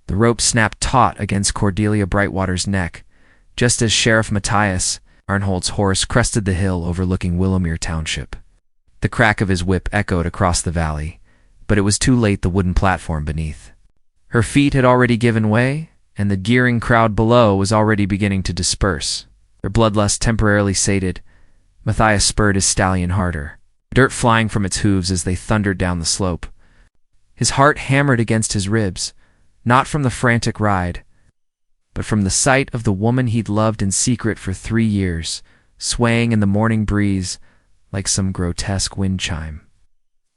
The rope snapped taut against Cordelia Brightwater's neck, just as Sheriff Matthias Arnhold's horse crested the hill overlooking Willowmere Township. The crack of his whip echoed across the valley, but it was too late. The wooden platform beneath her feet had already given way, and the jeering crowd below was already beginning to disperse. Their bloodlust temporarily sated, Matthias spurred his stallion harder, dirt flying from its hooves as they thundered down the slope. His heart hammered against his ribs, not from the frantic ride, but from the sight of the woman he'd loved in secret for 3 years, swaying in the morning breeze like some grotesque wind chime.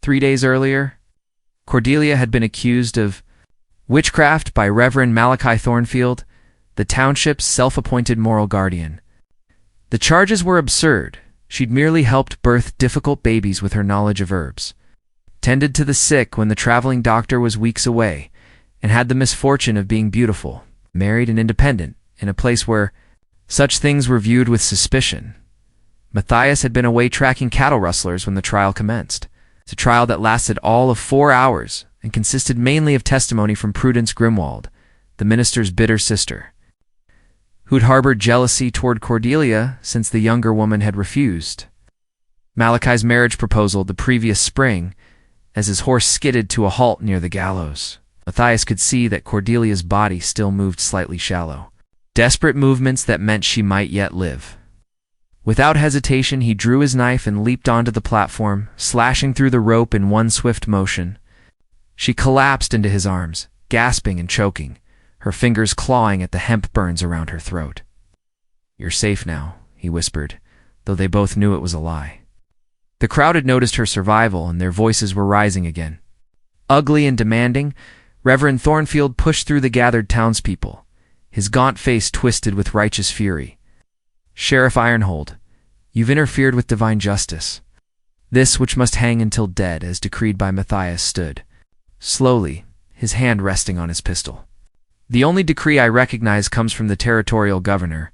3 days earlier, Cordelia had been accused of witchcraft by Reverend Malachi Thornfield, the township's self-appointed moral guardian. The charges were absurd. She'd merely helped birth difficult babies with her knowledge of herbs, tended to the sick when the traveling doctor was weeks away, and had the misfortune of being beautiful, married and independent, in a place where such things were viewed with suspicion. Matthias had been away tracking cattle rustlers when the trial commenced. It's a trial that lasted all of 4 hours and consisted mainly of testimony from Prudence Grimwald, the minister's bitter sister, who'd harbored jealousy toward Cordelia since the younger woman had refused Malachi's marriage proposal the previous spring. As his horse skidded to a halt near the gallows, Matthias could see that Cordelia's body still moved slightly shallow, desperate movements that meant she might yet live. Without hesitation, he drew his knife and leaped onto the platform, slashing through the rope in one swift motion. She collapsed into his arms, gasping and choking, her fingers clawing at the hemp burns around her throat. "You're safe now," he whispered, though they both knew it was a lie. The crowd had noticed her survival, and their voices were rising again. Ugly and demanding, Reverend Thornfield pushed through the gathered townspeople, his gaunt face twisted with righteous fury. "Sheriff Ironhold, you've interfered with divine justice. This which must hang until dead, as decreed by Matthias, stood, slowly, his hand resting on his pistol. The only decree I recognize comes from the territorial governor,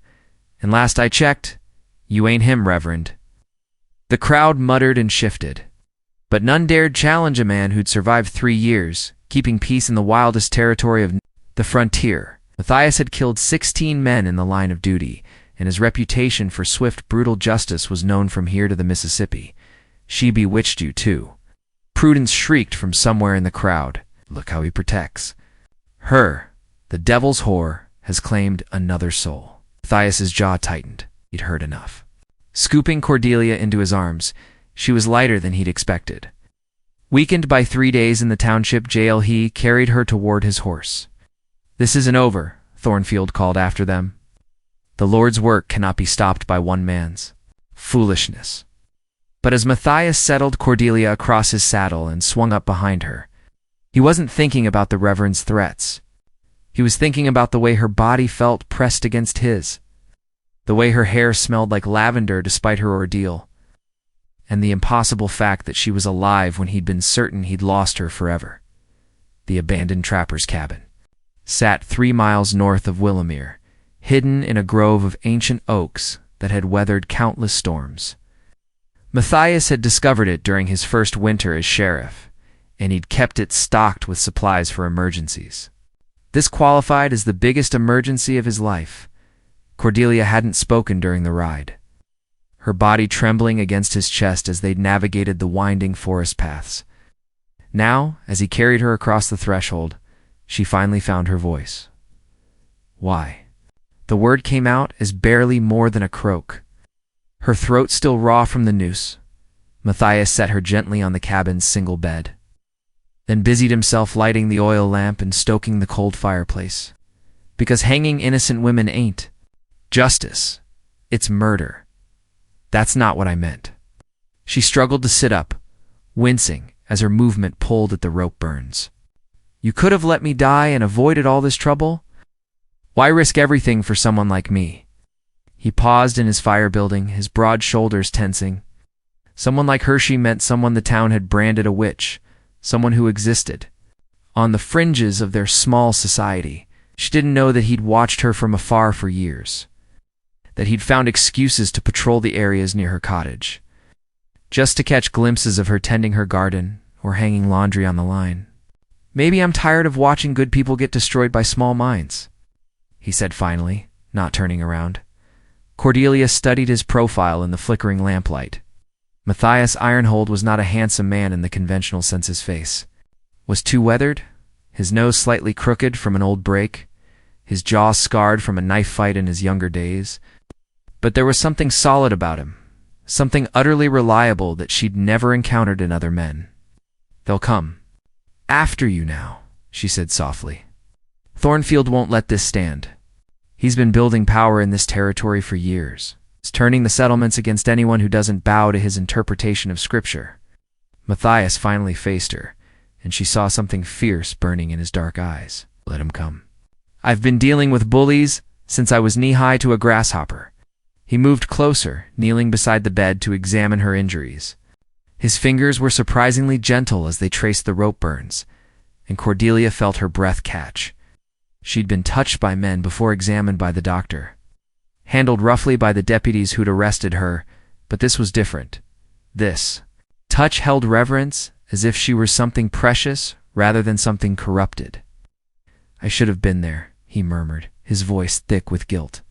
and last I checked, you ain't him, Reverend." The crowd muttered and shifted, but none dared challenge a man who'd survived 3 years, keeping peace in the wildest territory of the frontier. Matthias had killed 16 men in the line of duty, and his reputation for swift, brutal justice was known from here to the Mississippi. "She bewitched you, too." Prudence shrieked from somewhere in the crowd. "Look how he protects. Her, the devil's whore, has claimed another soul." Matthias's jaw tightened. He'd heard enough. Scooping Cordelia into his arms, she was lighter than he'd expected. Weakened by 3 days in the township jail, he carried her toward his horse. "This isn't over," Thornfield called after them. "The Lord's work cannot be stopped by one man's foolishness." But as Matthias settled Cordelia across his saddle and swung up behind her, he wasn't thinking about the Reverend's threats. He was thinking about the way her body felt pressed against his, the way her hair smelled like lavender despite her ordeal, and the impossible fact that she was alive when he'd been certain he'd lost her forever. The abandoned trapper's cabin sat 3 miles north of Willowmere, hidden in a grove of ancient oaks that had weathered countless storms. Matthias had discovered it during his first winter as sheriff, and he'd kept it stocked with supplies for emergencies. This qualified as the biggest emergency of his life. Cordelia hadn't spoken during the ride, her body trembling against his chest as they'd navigated the winding forest paths. Now, as he carried her across the threshold, she finally found her voice. "Why?" The word came out as barely more than a croak, her throat still raw from the noose. Matthias set her gently on the cabin's single bed, then busied himself lighting the oil lamp and stoking the cold fireplace. "Because hanging innocent women ain't justice, it's murder. That's not what I meant." She struggled to sit up, wincing as her movement pulled at the rope burns. "You could have let me die and avoided all this trouble. Why risk everything for someone like me?" He paused in his fire building, his broad shoulders tensing. Someone like Hershey meant someone the town had branded a witch, someone who existed on the fringes of their small society. She didn't know that he'd watched her from afar for years, that he'd found excuses to patrol the areas near her cottage, just to catch glimpses of her tending her garden or hanging laundry on the line. Maybe I'm tired of watching good people get destroyed by small minds, he said finally, not turning around. Cordelia studied his profile in the flickering lamplight. Matthias Ironhold was not a handsome man in the conventional sense. His face was too weathered, his nose slightly crooked from an old break, his jaw scarred from a knife fight in his younger days. But there was something solid about him, something utterly reliable that she'd never encountered in other men. They'll come after you now, she said softly. Thornfield won't let this stand. He's been building power in this territory for years. He's turning the settlements against anyone who doesn't bow to his interpretation of Scripture. Matthias finally faced her, and she saw something fierce burning in his dark eyes. Let him come. I've been dealing with bullies since I was knee-high to a grasshopper. He moved closer, kneeling beside the bed to examine her injuries. His fingers were surprisingly gentle as they traced the rope burns, and Cordelia felt her breath catch. She'd been touched by men before, examined by the doctor, handled roughly by the deputies who'd arrested her, but this was different. This touch held reverence, as if she were something precious rather than something corrupted. I should have been there, he murmured, his voice thick with guilt.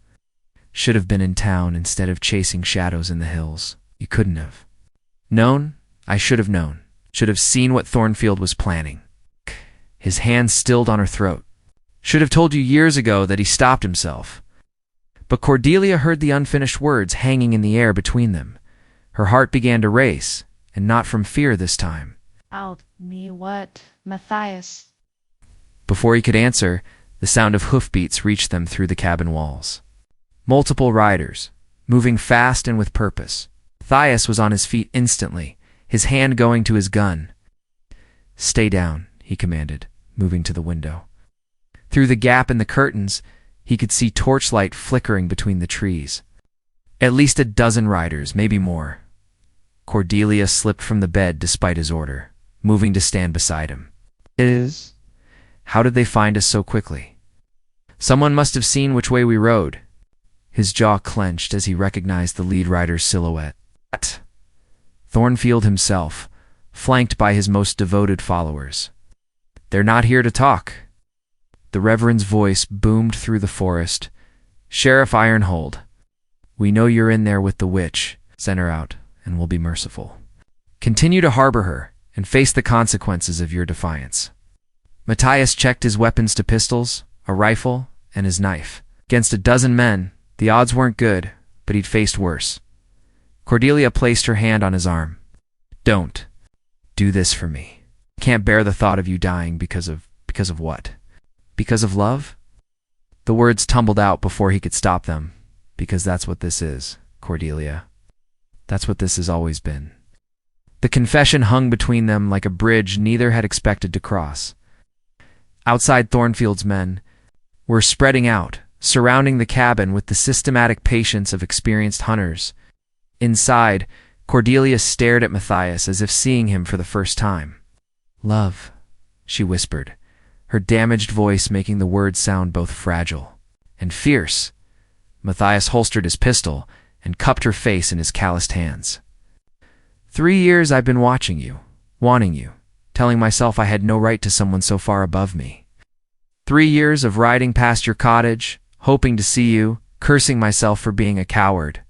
Should have been in town instead of chasing shadows in the hills. You couldn't have known. I should have known. Should have seen what Thornfield was planning. His hand stilled on her throat. Should have told you years ago that he stopped himself. But Cordelia heard the unfinished words hanging in the air between them. Her heart began to race, and not from fear this time. Out me what, Matthias? Before he could answer, the sound of hoofbeats reached them through the cabin walls. Multiple riders, moving fast and with purpose. Matthias was on his feet instantly, his hand going to his gun. Stay down, he commanded, moving to the window. Through the gap in the curtains, he could see torchlight flickering between the trees. At least a dozen riders, maybe more. Cordelia slipped from the bed despite his order, moving to stand beside him. How did they find us so quickly? Someone must have seen which way we rode. His jaw clenched as he recognized the lead rider's silhouette. Thornfield himself, flanked by his most devoted followers. They're not here to talk. The Reverend's voice boomed through the forest. Sheriff Ironhold, we know you're in there with the witch. Send her out, and we'll be merciful. Continue to harbor her, and face the consequences of your defiance. Matthias checked his weapons to pistols, a rifle, and his knife. Against a dozen men, the odds weren't good, but he'd faced worse. Cordelia placed her hand on his arm. Don't do this for me. I can't bear the thought of you dying because of what? Because of love? The words tumbled out before he could stop them. Because that's what this is, Cordelia. That's what this has always been. The confession hung between them like a bridge neither had expected to cross. Outside, Thornfield's men were spreading out, surrounding the cabin with the systematic patience of experienced hunters. Inside, Cordelia stared at Matthias as if seeing him for the first time. Love, she whispered, her damaged voice making the words sound both fragile and fierce. Matthias holstered his pistol and cupped her face in his calloused hands. 3 years I've been watching you, wanting you, telling myself I had no right to someone so far above me. 3 years of riding past your cottage, hoping to see you, cursing myself for being a coward.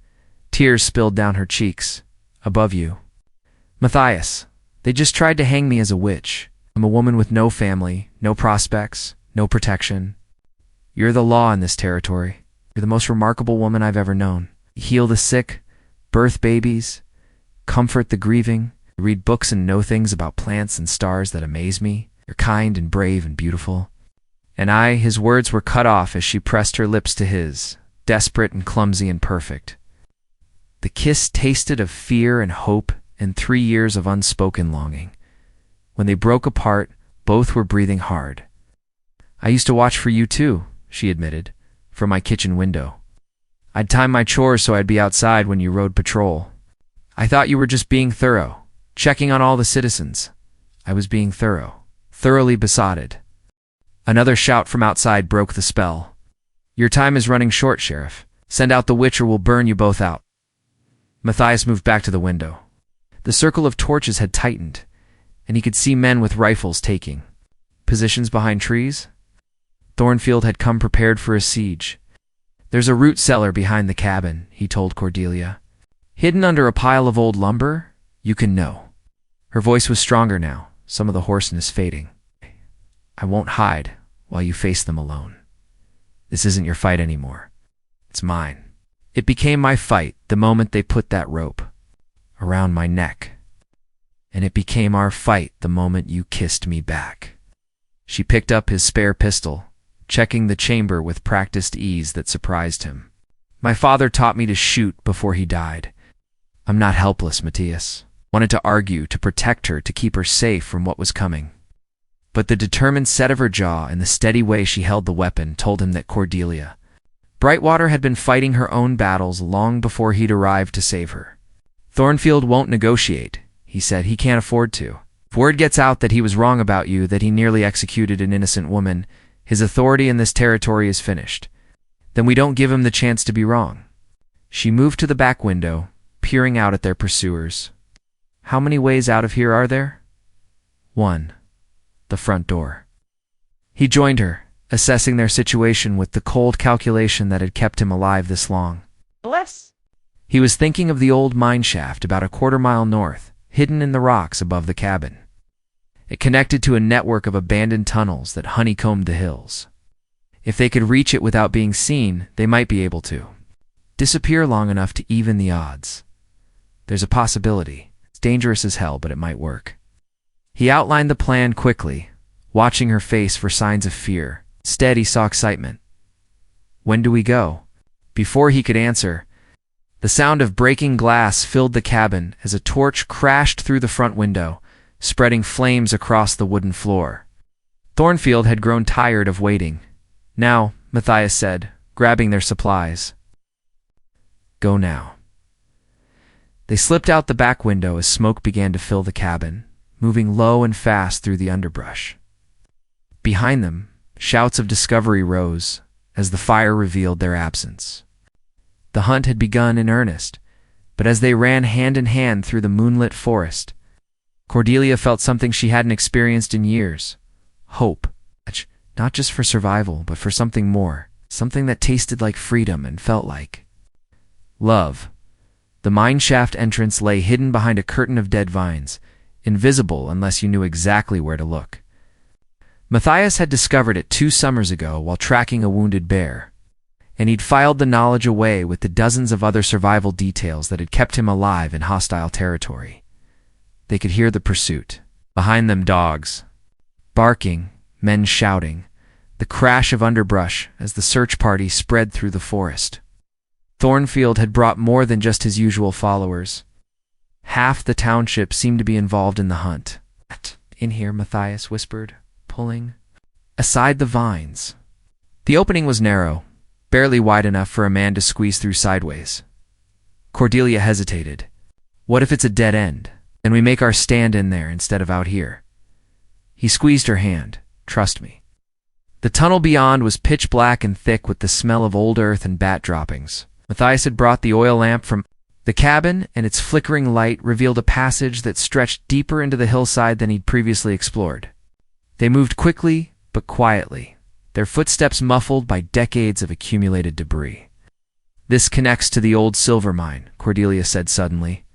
Tears spilled down her cheeks. Above you. Matthias, they just tried to hang me as a witch. I'm a woman with no family, no prospects, no protection. You're the law in this territory. You're the most remarkable woman I've ever known. You heal the sick, birth babies, comfort the grieving, read books and know things about plants and stars that amaze me. You're kind and brave and beautiful. And his words were cut off as she pressed her lips to his, desperate and clumsy and perfect. The kiss tasted of fear and hope and 3 years of unspoken longing. When they broke apart, both were breathing hard. I used to watch for you too, she admitted, from my kitchen window. I'd time my chores so I'd be outside when you rode patrol. I thought you were just being thorough, checking on all the citizens. I was being thorough, thoroughly besotted. Another shout from outside broke the spell. Your time is running short, Sheriff. Send out the witch or we'll burn you both out. Matthias moved back to the window. The circle of torches had tightened, and he could see men with rifles taking. Positions behind trees? Thornfield had come prepared for a siege. There's a root cellar behind the cabin, he told Cordelia. Hidden under a pile of old lumber? You can know. Her voice was stronger now, some of the hoarseness fading. I won't hide while you face them alone. This isn't your fight anymore. It's mine. It became my fight the moment they put that rope around my neck. And it became our fight the moment you kissed me back. She picked up his spare pistol, checking the chamber with practiced ease that surprised him. My father taught me to shoot before he died. I'm not helpless, Matthias. Wanted to argue, to protect her, to keep her safe from what was coming. But the determined set of her jaw and the steady way she held the weapon told him that Cordelia Brightwater had been fighting her own battles long before he'd arrived to save her. Thornfield won't negotiate, he said. He can't afford to. If word gets out that he was wrong about you, that he nearly executed an innocent woman, his authority in this territory is finished. Then we don't give him the chance to be wrong. She moved to the back window, peering out at their pursuers. How many ways out of here are there? One. The front door. He joined her, assessing their situation with the cold calculation that had kept him alive this long. Bless. He was thinking of the old mine shaft about a quarter-mile north, hidden in the rocks above the cabin. It connected to a network of abandoned tunnels that honeycombed the hills. If they could reach it without being seen, they might be able to disappear long enough to even the odds. There's a possibility. It's dangerous as hell, but it might work. He outlined the plan quickly, watching her face for signs of fear. Instead, he saw excitement. When do we go? Before he could answer, the sound of breaking glass filled the cabin as a torch crashed through the front window, spreading flames across the wooden floor. Thornfield had grown tired of waiting. Now, Matthias said, grabbing their supplies. Go now. They slipped out the back window as smoke began to fill the cabin, moving low and fast through the underbrush. Behind them, shouts of discovery rose as the fire revealed their absence. The hunt had begun in earnest, but as they ran hand in hand through the moonlit forest, Cordelia felt something she hadn't experienced in years. Hope. Not just for survival, but for something more. Something that tasted like freedom and felt like love. The mine shaft entrance lay hidden behind a curtain of dead vines, invisible unless you knew exactly where to look. Matthias had discovered it 2 summers ago while tracking a wounded bear, and he'd filed the knowledge away with the dozens of other survival details that had kept him alive in hostile territory. They could hear the pursuit. Behind them, dogs barking, men shouting, the crash of underbrush as the search party spread through the forest. Thornfield had brought more than just his usual followers. Half the township seemed to be involved in the hunt. In here, Matthias whispered, pulling aside the vines. The opening was narrow, barely wide enough for a man to squeeze through sideways. Cordelia hesitated. What if it's a dead end? Then we make our stand in there instead of out here. He squeezed her hand. Trust me. The tunnel beyond was pitch black and thick with the smell of old earth and bat droppings. Matthias had brought the oil lamp from the cabin, and its flickering light revealed a passage that stretched deeper into the hillside than he'd previously explored. They moved quickly, but quietly, their footsteps muffled by decades of accumulated debris. This connects to the old silver mine, Cordelia said suddenly.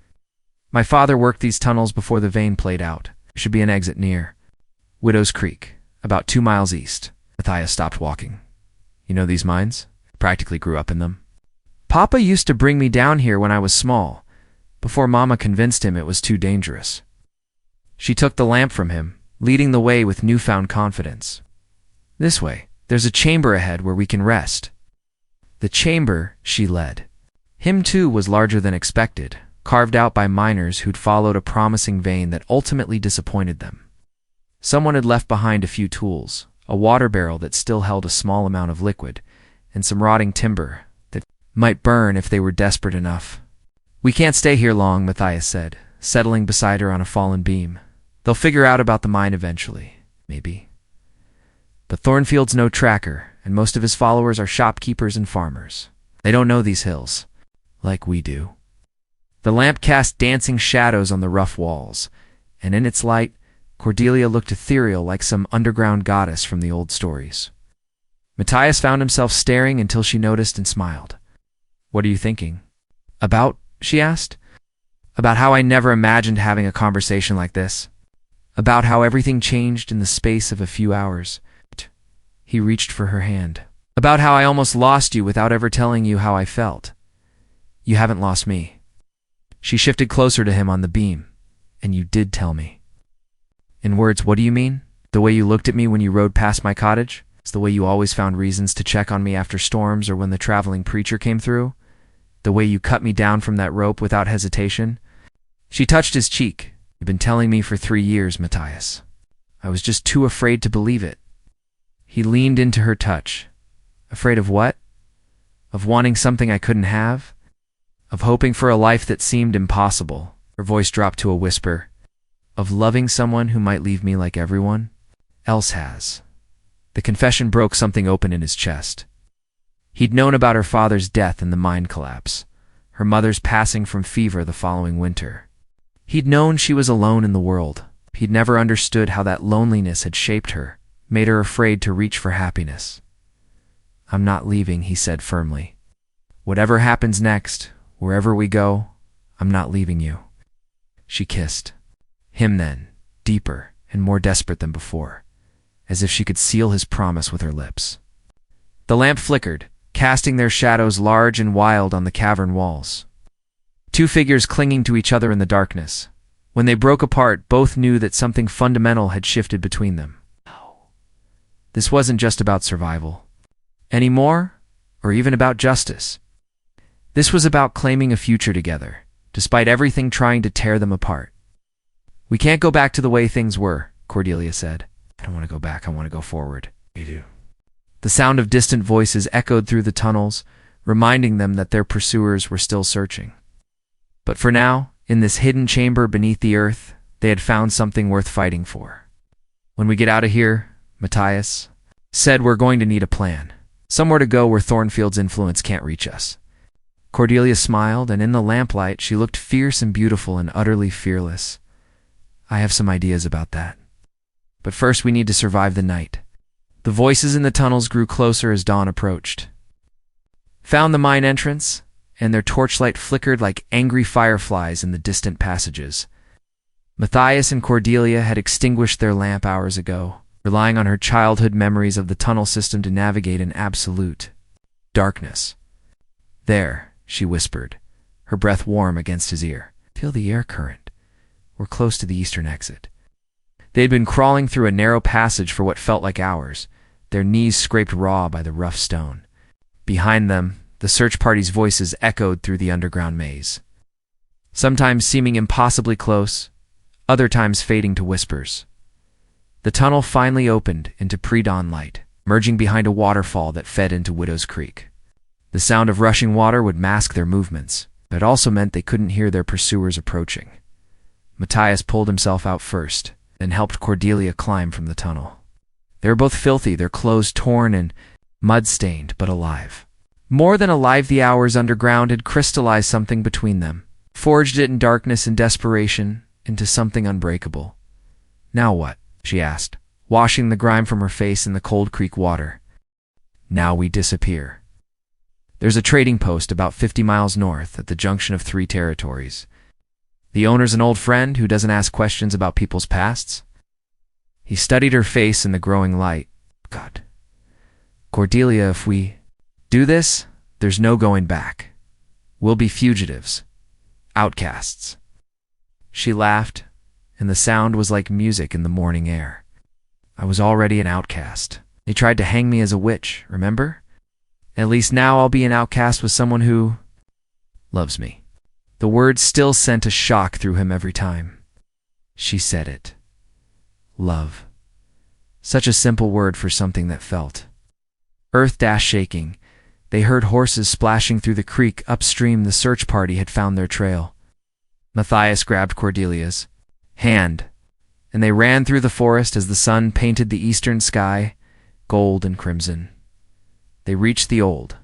My father worked these tunnels before the vein played out. There should be an exit near Widow's Creek, about 2 miles east. Matthias stopped walking. You know these mines? Practically grew up in them. Papa used to bring me down here when I was small, before Mama convinced him it was too dangerous. She took the lamp from him, leading the way with newfound confidence. This way. There's a chamber ahead where we can rest. The chamber, she led. Him too was larger than expected, carved out by miners who'd followed a promising vein that ultimately disappointed them. Someone had left behind a few tools, a water barrel that still held a small amount of liquid, and some rotting timber that might burn if they were desperate enough. We can't stay here long, Matthias said, settling beside her on a fallen beam. They'll figure out about the mine eventually, maybe. But Thornfield's no tracker, and most of his followers are shopkeepers and farmers. They don't know these hills, like we do. The lamp cast dancing shadows on the rough walls, and in its light, Cordelia looked ethereal like some underground goddess from the old stories. Matthias found himself staring until she noticed and smiled. "What are you thinking?" "About?" she asked. "About how I never imagined having a conversation like this. About how everything changed in the space of a few hours." He reached for her hand. "About how I almost lost you without ever telling you how I felt. You haven't lost me." She shifted closer to him on the beam. "And you did tell me." "In words, what do you mean? The way you looked at me when you rode past my cottage? It's the way you always found reasons to check on me after storms or when the traveling preacher came through? The way you cut me down from that rope without hesitation?" She touched his cheek. "You've been telling me for 3 years, Matthias. I was just too afraid to believe it." He leaned into her touch. "Afraid of what? Of wanting something I couldn't have? Of hoping for a life that seemed impossible?" Her voice dropped to a whisper. "Of loving someone who might leave me like everyone else has." The confession broke something open in his chest. He'd known about her father's death and the mine collapse, her mother's passing from fever the following winter. He'd known she was alone in the world. He'd never understood how that loneliness had shaped her, made her afraid to reach for happiness. "I'm not leaving," he said firmly. "Whatever happens next, wherever we go, I'm not leaving you." She kissed him then, deeper and more desperate than before, as if she could seal his promise with her lips. The lamp flickered, casting their shadows large and wild on the cavern walls. 2 figures clinging to each other in the darkness. When they broke apart, both knew that something fundamental had shifted between them. This wasn't just about survival anymore, or even about justice. This was about claiming a future together, despite everything trying to tear them apart. "We can't go back to the way things were," Cordelia said. "I don't want to go back, I want to go forward." "Me too." The sound of distant voices echoed through the tunnels, reminding them that their pursuers were still searching. But for now, in this hidden chamber beneath the earth, they had found something worth fighting for. "When we get out of here," Matthias said, "we're going to need a plan. Somewhere to go where Thornfield's influence can't reach us." Cordelia smiled, and in the lamplight she looked fierce and beautiful and utterly fearless. "I have some ideas about that. But first we need to survive the night." The voices in the tunnels grew closer as dawn approached. "Found the mine entrance?" And their torchlight flickered like angry fireflies in the distant passages. Matthias and Cordelia had extinguished their lamp hours ago, relying on her childhood memories of the tunnel system to navigate in absolute darkness. "There," she whispered, her breath warm against his ear. "Feel the air current. We're close to the eastern exit." They had been crawling through a narrow passage for what felt like hours, their knees scraped raw by the rough stone. Behind them, the search party's voices echoed through the underground maze, sometimes seeming impossibly close, other times fading to whispers. The tunnel finally opened into pre-dawn light, merging behind a waterfall that fed into Widow's Creek. The sound of rushing water would mask their movements, but it also meant they couldn't hear their pursuers approaching. Matthias pulled himself out first, then helped Cordelia climb from the tunnel. They were both filthy, their clothes torn and mud-stained, but alive. More than alive, the hours underground had crystallized something between them, forged it in darkness and desperation into something unbreakable. "Now what?" she asked, washing the grime from her face in the cold creek water. "Now we disappear. There's a trading post about 50 miles north at the junction of 3 territories. The owner's an old friend who doesn't ask questions about people's pasts." He studied her face in the growing light. "God. Cordelia, if we do this, there's no going back. We'll be fugitives. Outcasts." She laughed, and the sound was like music in the morning air. "I was already an outcast. They tried to hang me as a witch, remember? At least now I'll be an outcast with someone who loves me." The words still sent a shock through him every time she said it. Love. Such a simple word for something that felt. Earth-shaking, they heard horses splashing through the creek upstream. The search party had found their trail. Matthias grabbed Cordelia's hand, and they ran through the forest as the sun painted the eastern sky gold and crimson. They reached the old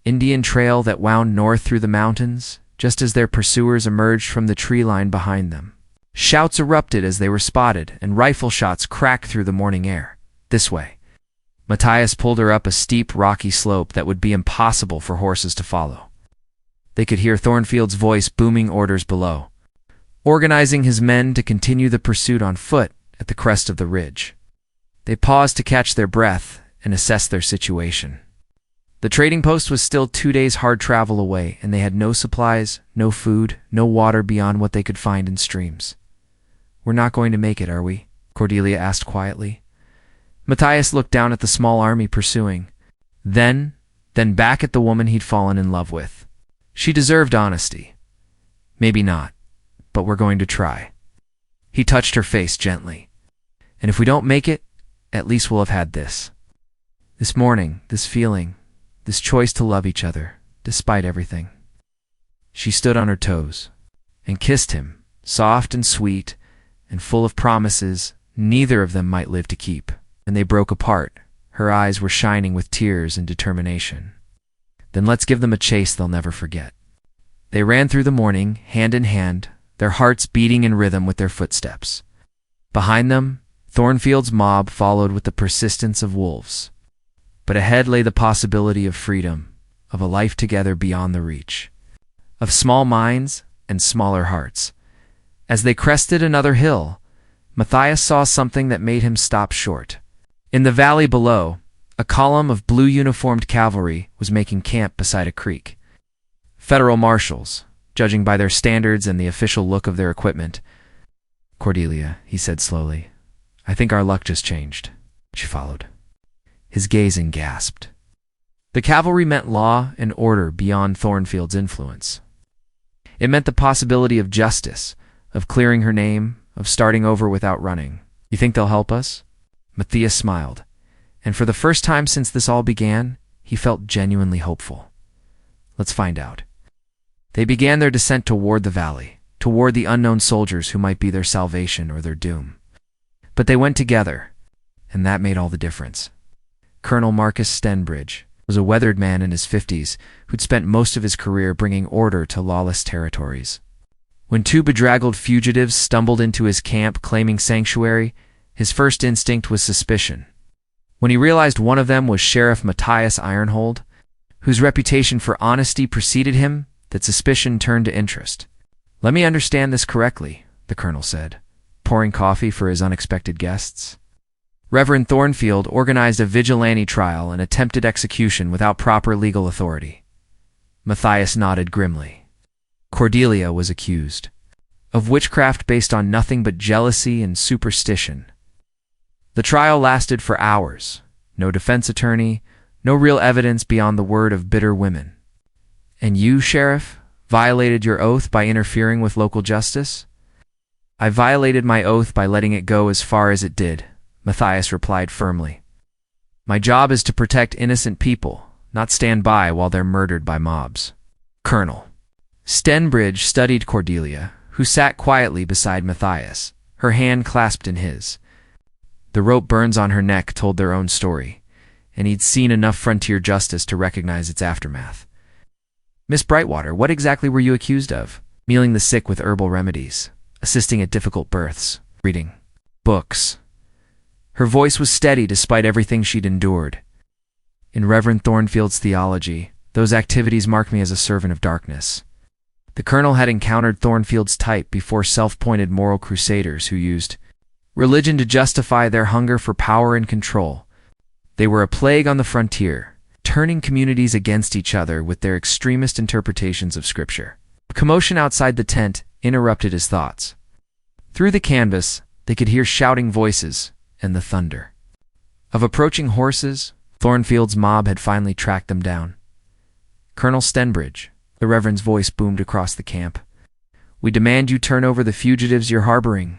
Indian trail that wound north through the mountains, just as their pursuers emerged from the tree line behind them. Shouts erupted as they were spotted, and rifle shots cracked through the morning air. This way. Matthias pulled her up a steep, rocky slope that would be impossible for horses to follow. They could hear Thornfield's voice booming orders below, organizing his men to continue the pursuit on foot at the crest of the ridge. They paused to catch their breath and assess their situation. The trading post was still 2 days' hard travel away, and they had no supplies, no food, no water beyond what they could find in streams. "We're not going to make it, are we?" Cordelia asked quietly. Matthias looked down at the small army pursuing, then back at the woman he'd fallen in love with. She deserved honesty. "Maybe not, but we're going to try." He touched her face gently. "And if we don't make it, at least we'll have had this. This morning, this feeling, this choice to love each other, despite everything." She stood on her toes and kissed him, soft and sweet and full of promises neither of them might live to keep. And they broke apart. Her eyes were shining with tears and determination. "Then let's give them a chase they'll never forget." They ran through the morning, hand in hand, their hearts beating in rhythm with their footsteps. Behind them, Thornfield's mob followed with the persistence of wolves. But ahead lay the possibility of freedom, of a life together beyond the reach, of small minds and smaller hearts. As they crested another hill, Matthias saw something that made him stop short. In the valley below, a column of blue-uniformed cavalry was making camp beside a creek. Federal marshals, judging by their standards and the official look of their equipment. "Cordelia," he said slowly, "I think our luck just changed." She followed. His gazing gasped. The cavalry meant law and order beyond Thornfield's influence. It meant the possibility of justice, of clearing her name, of starting over without running. "You think they'll help us?" Matthias smiled, and for the first time since this all began, he felt genuinely hopeful. "Let's find out." They began their descent toward the valley, toward the unknown soldiers who might be their salvation or their doom. But they went together, and that made all the difference. Colonel Marcus Stenbridge was a weathered man in his 50s who'd spent most of his career bringing order to lawless territories. When two bedraggled fugitives stumbled into his camp claiming sanctuary, his first instinct was suspicion. When he realized one of them was Sheriff Matthias Ironhold, whose reputation for honesty preceded him, that suspicion turned to interest. "Let me understand this correctly," the colonel said, pouring coffee for his unexpected guests. "Reverend Thornfield organized a vigilante trial and attempted execution without proper legal authority." Matthias nodded grimly. Cordelia was accused of witchcraft based on nothing but jealousy and superstition. The trial lasted for hours. No defense attorney, no real evidence beyond the word of bitter women. "And you, Sheriff, violated your oath by interfering with local justice?" "I violated my oath by letting it go as far as it did," Matthias replied firmly. "My job is to protect innocent people, not stand by while they're murdered by mobs." Colonel Stenbridge studied Cordelia, who sat quietly beside Matthias, her hand clasped in his. The rope burns on her neck told their own story, and he'd seen enough frontier justice to recognize its aftermath. "Miss Brightwater, what exactly were you accused of?" "Mealing the sick with herbal remedies, assisting at difficult births, reading books." Her voice was steady despite everything she'd endured. "In Reverend Thornfield's theology, those activities mark me as a servant of darkness." The colonel had encountered Thornfield's type before self-appointed moral crusaders who used religion to justify their hunger for power and control. They were a plague on the frontier, turning communities against each other with their extremist interpretations of Scripture. Commotion outside the tent interrupted his thoughts. Through the canvas, they could hear shouting voices and the thunder of approaching horses. Thornfield's mob had finally tracked them down. "Colonel Stenbridge," the Reverend's voice boomed across the camp, "we demand you turn over the fugitives you're harboring.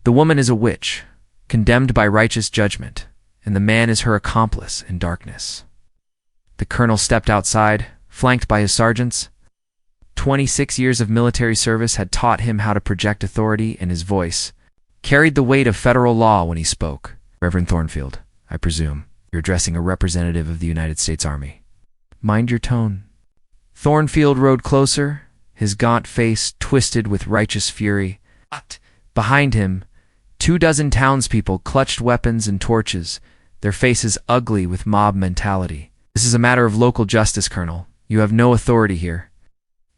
The woman is a witch, condemned by righteous judgment, and the man is her accomplice in darkness." The colonel stepped outside, flanked by his sergeants. 26 years of military service had taught him how to project authority, and his voice carried the weight of federal law when he spoke. "Reverend Thornfield, I presume you're addressing a representative of the United States Army. Mind your tone." Thornfield rode closer, his gaunt face twisted with righteous fury. Behind him, 24 townspeople clutched weapons and torches, their faces ugly with mob mentality. "This is a matter of local justice, Colonel. You have no authority here."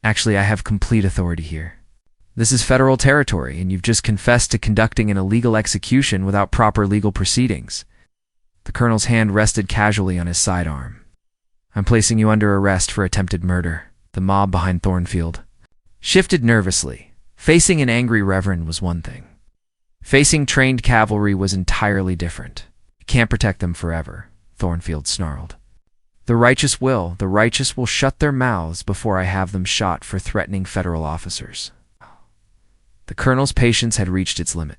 "Actually, I have complete authority here. This is federal territory, and you've just confessed to conducting an illegal execution without proper legal proceedings." The colonel's hand rested casually on his sidearm. "I'm placing you under arrest for attempted murder." The mob behind Thornfield shifted nervously. Facing an angry reverend was one thing. Facing trained cavalry was entirely different. "You can't protect them forever," Thornfield snarled. The righteous will shut their mouths before I have them shot for threatening federal officers." The colonel's patience had reached its limit.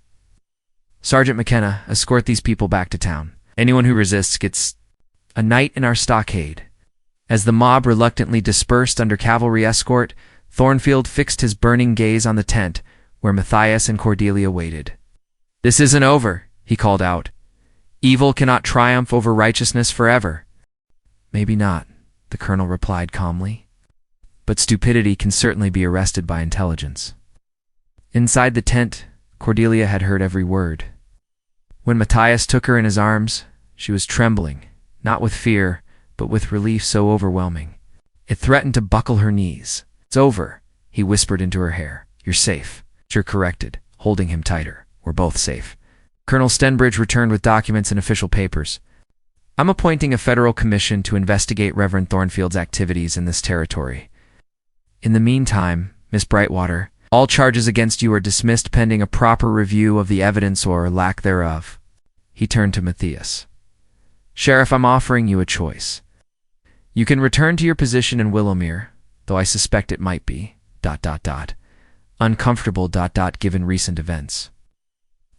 "Sergeant McKenna, escort these people back to town. Anyone who resists gets a night in our stockade." As the mob reluctantly dispersed under cavalry escort, Thornfield fixed his burning gaze on the tent where Matthias and Cordelia waited. "This isn't over," he called out. "Evil cannot triumph over righteousness forever." "Maybe not," the colonel replied calmly. "But stupidity can certainly be arrested by intelligence." Inside the tent, Cordelia had heard every word. When Matthias took her in his arms, she was trembling, not with fear, but with relief so overwhelming. It threatened to buckle her knees. "It's over," he whispered into her hair. "You're safe." She corrected, holding him tighter. "We're both safe." Colonel Stenbridge returned with documents and official papers. "I'm appointing a federal commission to investigate Reverend Thornfield's activities in this territory. In the meantime, Miss Brightwater, all charges against you are dismissed pending a proper review of the evidence or lack thereof." He turned to Matthias. "Sheriff, I'm offering you a choice. You can return to your position in Willowmere, though I suspect it might be, uncomfortable, given recent events.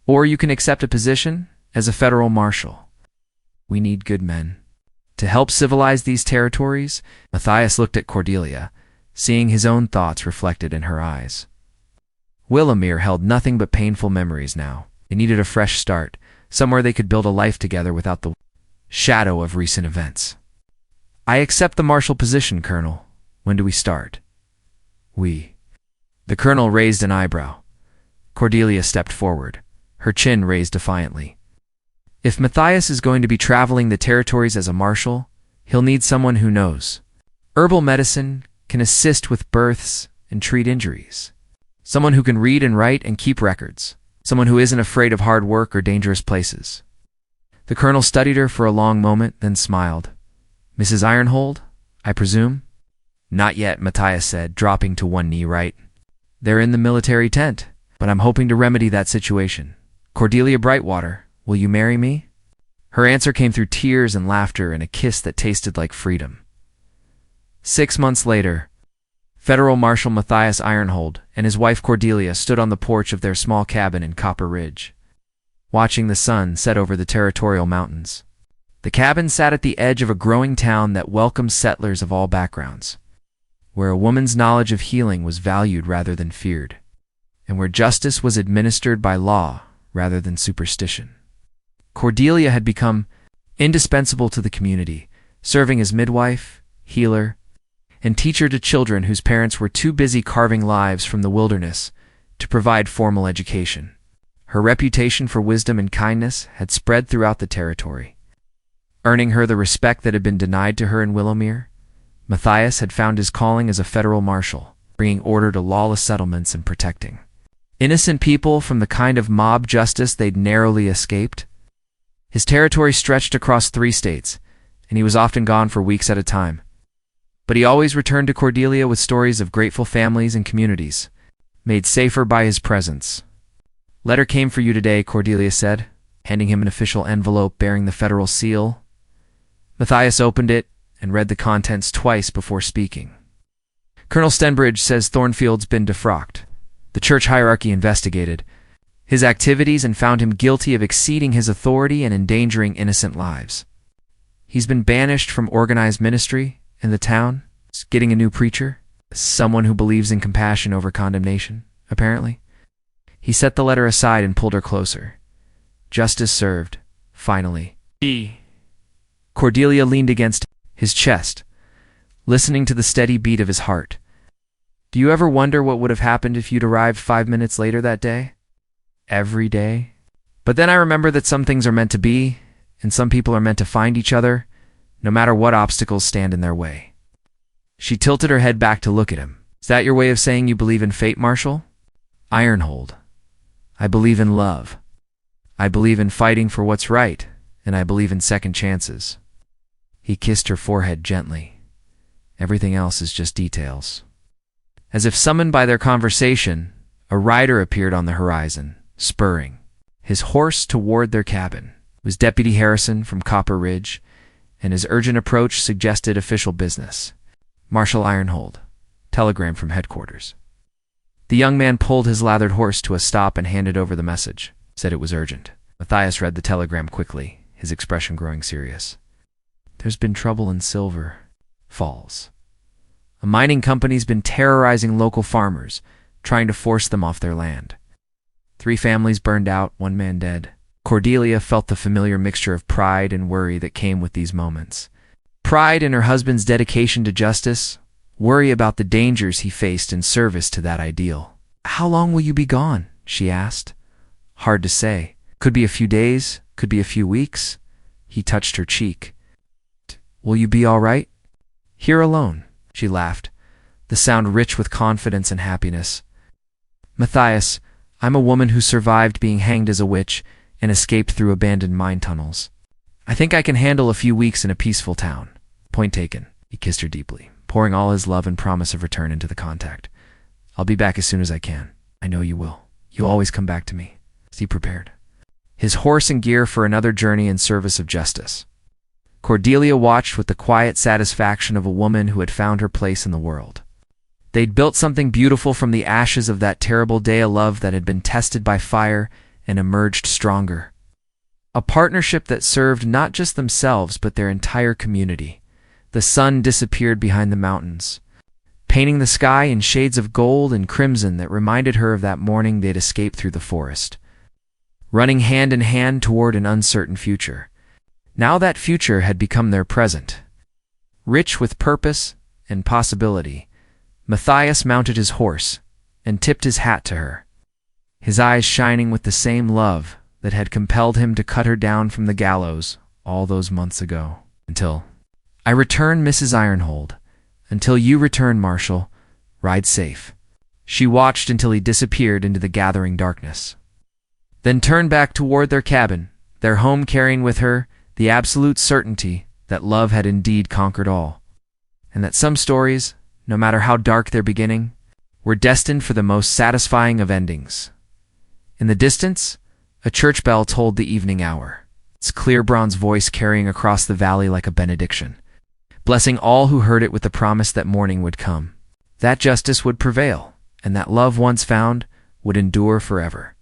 Or you can accept a position as a federal marshal. We need good men. To help civilize these territories." Matthias looked at Cordelia, seeing his own thoughts reflected in her eyes. Willowmere held nothing but painful memories now. They needed a fresh start, somewhere they could build a life together without the shadow of recent events. "I accept the marshal position, Colonel. When do we start?" "We." The colonel raised an eyebrow. Cordelia stepped forward, her chin raised defiantly. "If Matthias is going to be traveling the territories as a marshal, he'll need someone who knows. Herbal medicine, can assist with births and treat injuries. Someone who can read and write and keep records. Someone who isn't afraid of hard work or dangerous places." The colonel studied her for a long moment, then smiled. "Mrs. Ironhold, I presume?" "Not yet," Matthias said, dropping to one knee right. "They're in the military tent, but I'm hoping to remedy that situation. Cordelia Brightwater, will you marry me?" Her answer came through tears and laughter and a kiss that tasted like freedom. 6 months later, Federal Marshal Matthias Ironhold and his wife Cordelia stood on the porch of their small cabin in Copper Ridge, watching the sun set over the territorial mountains. The cabin sat at the edge of a growing town that welcomed settlers of all backgrounds, where a woman's knowledge of healing was valued rather than feared, and where justice was administered by law rather than superstition. Cordelia had become indispensable to the community, serving as midwife, healer, and teacher to children whose parents were too busy carving lives from the wilderness to provide formal education. Her reputation for wisdom and kindness had spread throughout the territory, earning her the respect that had been denied to her in Willowmere. Matthias had found his calling as a federal marshal, bringing order to lawless settlements and protecting innocent people from the kind of mob justice they'd narrowly escaped. His territory stretched across 3 states, and he was often gone for weeks at a time. But he always returned to Cordelia with stories of grateful families and communities, made safer by his presence. "Letter came for you today," Cordelia said, handing him an official envelope bearing the federal seal. Matthias opened it and read the contents twice before speaking. "Colonel Stenbridge says Thornfield's been defrocked. The church hierarchy investigated his activities and found him guilty of exceeding his authority and endangering innocent lives. He's been banished from organized ministry in the town, getting a new preacher, someone who believes in compassion over condemnation, apparently." He set the letter aside and pulled her closer. "Justice served, finally." Cordelia leaned against his chest, listening to the steady beat of his heart. "Do you ever wonder what would have happened if you'd arrived 5 minutes later that day?" every day. But then I remember that some things are meant to be, and some people are meant to find each other, no matter what obstacles stand in their way. She tilted her head back to look at him. Is that your way of saying you believe in fate, Marshall? Ironhold. I believe in love. I believe in fighting for what's right, and I believe in second chances. He kissed her forehead gently. Everything else is just details. As if summoned by their conversation, a rider appeared on the horizon, spurring, his horse toward their cabin. It was Deputy Harrison from Copper Ridge, and his urgent approach suggested official business. Marshal Ironhold. Telegram from headquarters. The young man pulled his lathered horse to a stop and handed over the message, said it was urgent. Matthias read the telegram quickly, his expression growing serious. There's been trouble in Silver Falls. A mining company's been terrorizing local farmers, trying to force them off their land. 3 families burned out, 1 man dead. Cordelia felt the familiar mixture of pride and worry that came with these moments. Pride in her husband's dedication to justice, worry about the dangers he faced in service to that ideal. How long will you be gone? She asked. Hard to say. Could be a few days, could be a few weeks. He touched her cheek. Will you be all right? Here alone, she laughed, the sound rich with confidence and happiness. Matthias, I'm a woman who survived being hanged as a witch and escaped through abandoned mine tunnels. I think I can handle a few weeks in a peaceful town. Point taken. He kissed her deeply, pouring all his love and promise of return into the contact. I'll be back as soon as I can. I know you will. You'll always come back to me. Be prepared. His horse in gear for another journey in service of justice. Cordelia watched with the quiet satisfaction of a woman who had found her place in the world. They'd built something beautiful from the ashes of that terrible day of love that had been tested by fire and emerged stronger. A partnership that served not just themselves but their entire community. The sun disappeared behind the mountains, painting the sky in shades of gold and crimson that reminded her of that morning they'd escaped through the forest, running hand in hand toward an uncertain future. Now that future had become their present. Rich with purpose and possibility, Matthias mounted his horse and tipped his hat to her, his eyes shining with the same love that had compelled him to cut her down from the gallows all those months ago. Until I return, Mrs. Ironhold. Until you return, Marshal. Ride safe. She watched until he disappeared into the gathering darkness, then turned back toward their cabin, their home carrying with her the absolute certainty that love had indeed conquered all, and that some stories, no matter how dark their beginning, were destined for the most satisfying of endings. In the distance, a church bell tolled the evening hour, its clear bronze voice carrying across the valley like a benediction, blessing all who heard it with the promise that morning would come, that justice would prevail, and that love once found would endure forever.